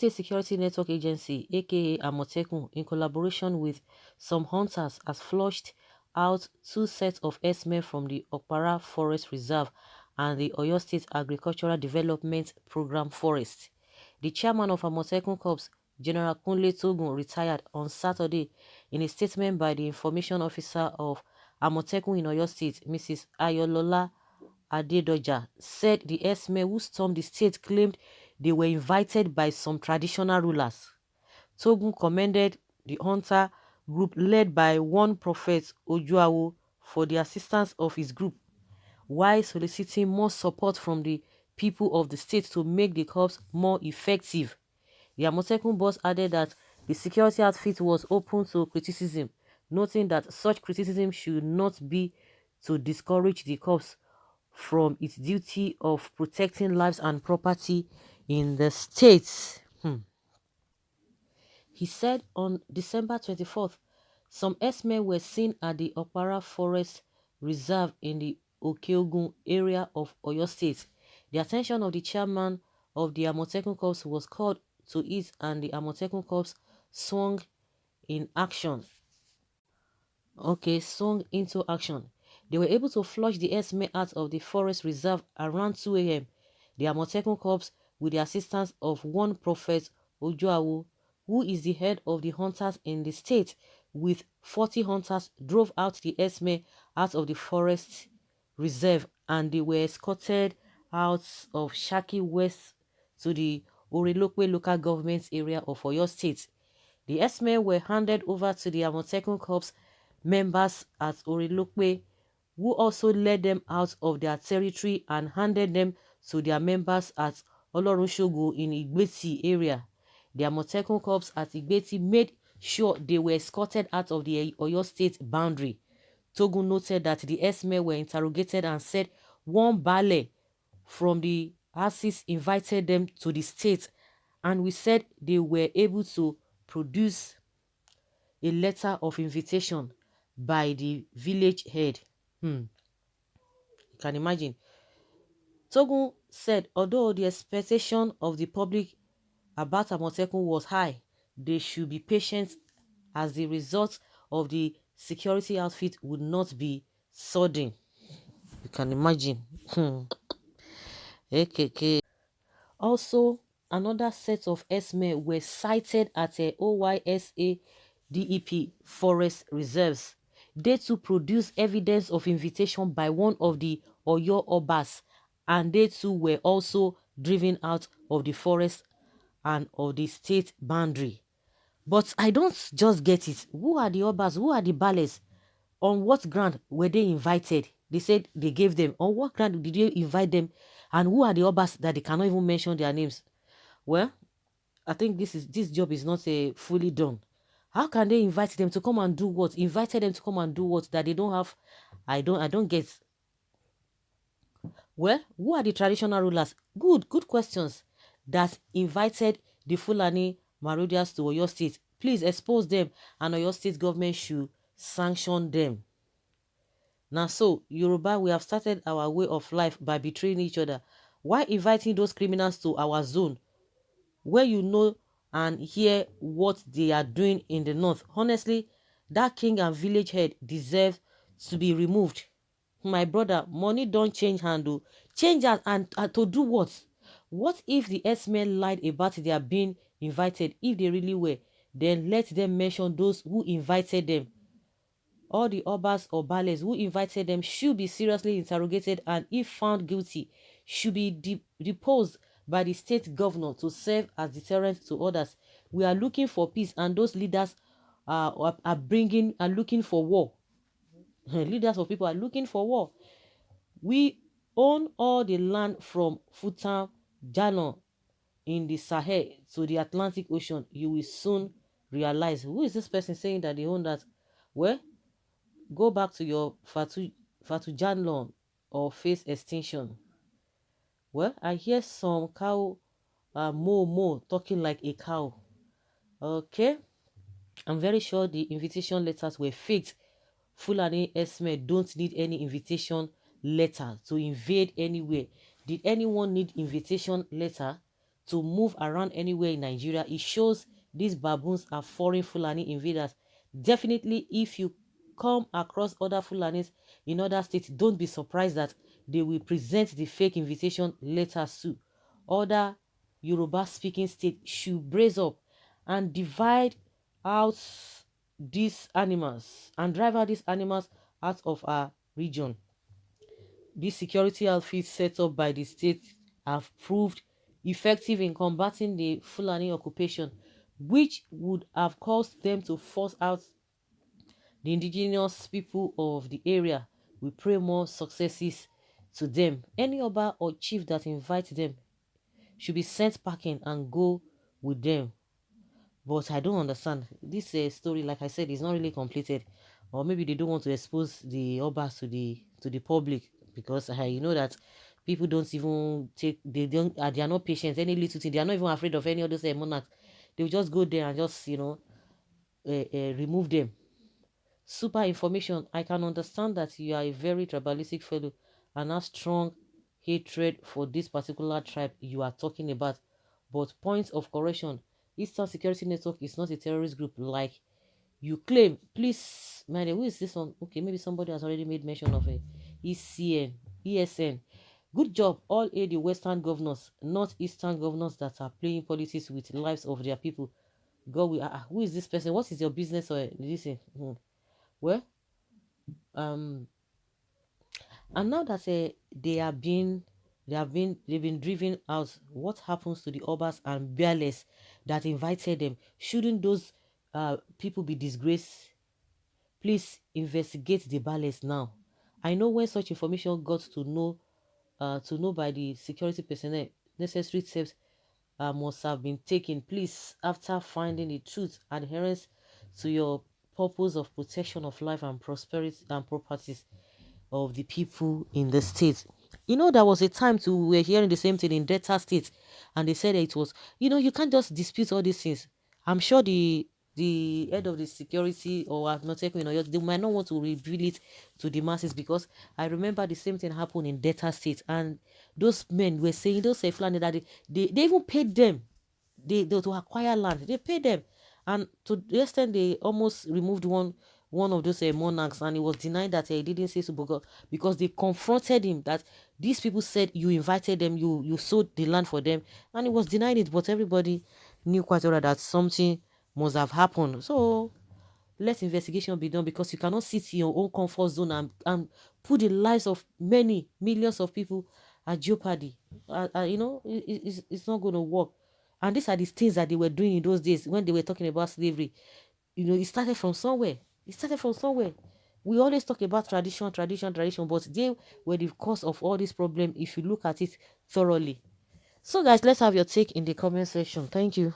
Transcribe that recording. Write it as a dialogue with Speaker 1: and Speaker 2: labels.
Speaker 1: State Security Network Agency, aka ôM0T, in collaboration with some hunters, has flushed out 2 sets of herdsmen from the Okpara Forest Reserve and the Oyo State Agricultural Development Program Forest. The chairman of ôM0T Corps, General Kunle Togun, retired on Saturday. In a statement by the information officer of ôM0T in Oyo State, Mrs. Ayolola Adedoja, said the herdsmen who stormed the state claimed they were invited by some traditional rulers. Togun commended the hunter group led by one Prophet Ojuawo for the assistance of his group, while soliciting more support from the people of the state to make the corps more effective. The ôM0T boss added that the security outfit was open to criticism, noting that such criticism should not be to discourage the corps from its duty of protecting lives and property in the state. He said on December 24th, some herdsmen were seen at the Okpara Forest Reserve in the Okeogun area of Oyo State. The attention of the chairman of the ôM0T Corps was called to it, and the ôM0T Corps swung into action. They were able to flush the herdsmen out of the forest reserve around 2 a.m. The ôM0T Corps, with the assistance of one Prophet Ojuawo, who is the head of the hunters in the state, with 40 hunters, drove out the herdsmen out of the forest reserve, and they were escorted out of Shaki West to the Orelokwe local government area of Oyo State. The herdsmen were handed over to the ôM0T Corps members at Orelokwe, who also led them out of their territory and handed them to their members at Olorunshogo in Igbeti area. The ôM0T Corps at Igbeti made sure they were escorted out of the Oyo State boundary. Togun noted that the herdsmen were interrogated and said one Baale from the Axis invited them to the state, and we said they were able to produce a letter of invitation by the village head. You can imagine. Togun said although the expectation of the public about ôM0T was high, they should be patient as the result of the security outfit would not be sudden. You can imagine. AKK. Also, another set of herdsmen were sighted at a OYSA DEP forest reserves. They too produced evidence of invitation by one of the Oyo Obas, and they too were also driven out of the forest and of the state boundary. But I don't just get it. Who are the Obas? Who are the Baales? On what ground were they invited? They said they gave them. On what ground did they invite them? And who are the Obas that they cannot even mention their names? Well, I think this job is not fully done. How can they invite them to come and do what? Invited them to come and do what that they don't have? I don't get. Well, who are the traditional rulers? Good questions. That invited the Fulani marauders to Oyo State. Please expose them, and Oyo State government should sanction them. Now, so Yoruba, we have started our way of life by betraying each other. Why inviting those criminals to our zone, where you know and hear what they are doing in the north? Honestly, that king and village head deserves to be removed. My brother, money don't change handle. Change and to do what? What if the herdsmen lied about their being invited? If they really were, then let them mention those who invited them. All the Obas or Baales who invited them should be seriously interrogated, and if found guilty, should be deposed by the state governor to serve as deterrent to others. We are looking for peace, and those leaders are looking for war. Leaders of people are looking for war. We own all the land from Futan Jalon in the Sahel to the Atlantic Ocean. You will soon realize. Who is this person saying that they own that? Well, go back to your Fatu Jalon or face extinction. Well, I hear some cow moo talking like a cow. Okay, I'm very sure the invitation letters were faked. Fulani herdsmen don't need any invitation letter to invade anywhere. Did anyone need invitation letter to move around anywhere in Nigeria. It shows these baboons are foreign Fulani invaders. Definitely, if you come across other Fulanis in other states, don't be surprised that they will present the fake invitation letters too. Other Yoruba-speaking states should brace up and divide out these animals and drive out these animals out of our region. These security outfits set up by the state have proved effective in combating the Fulani occupation, which would have caused them to force out the indigenous people of the area. We pray more successes to them. Any Oba or chief that invites them should be sent packing and go with them. But I don't understand. This story, like I said, is not really completed. Or maybe they don't want to expose the Obas to the public, because you know that people don't even take, they are not patient. Any little thing, they are not even afraid of any of those monarchs. They will just go there and just, remove them. Super information. I can understand that you are a very tribalistic fellow and have strong hatred for this particular tribe you are talking about. But points of correction: Eastern Security Network is not a terrorist group like you claim. Please, man, who is this one? Okay, maybe somebody has already made mention of it. ESN. Good job. All aid the Western governors, not Eastern governors that are playing politics with the lives of their people. God, who is this person? What is your business or this? Well, um, and now that they've been driven out, what happens to the Obas and Baales that invited them? Shouldn't those people be disgraced? Please investigate the Baales now. I know when such information got to know by the security personnel, necessary steps must have been taken. Please, after finding the truth, adherence to your purpose of protection of life and prosperity and properties of the people in the state. You know, there was a time to we were hearing the same thing in Delta State, and they said that it was, you can't just dispute all these things. I'm sure the head of the security or ôM0T, they might not want to reveal it to the masses, because I remember the same thing happened in Delta State, and those men were saying, those Fulani, that they even paid them, they to acquire land. They paid them, and to the extent they almost removed one of those monarchs, and he was denied that he didn't say so, because they confronted him that these people said you invited them, you sold the land for them, and he was denied it. But everybody knew quite well that something must have happened. So let investigation be done, because you cannot sit in your own comfort zone and put the lives of many millions of people at jeopardy. It's not going to work. And these are the things that they were doing in those days when they were talking about slavery. It started from somewhere. We always talk about tradition, but they were the cause of all this problem if you look at it thoroughly. So guys, let's have your take in the comment section. Thank you.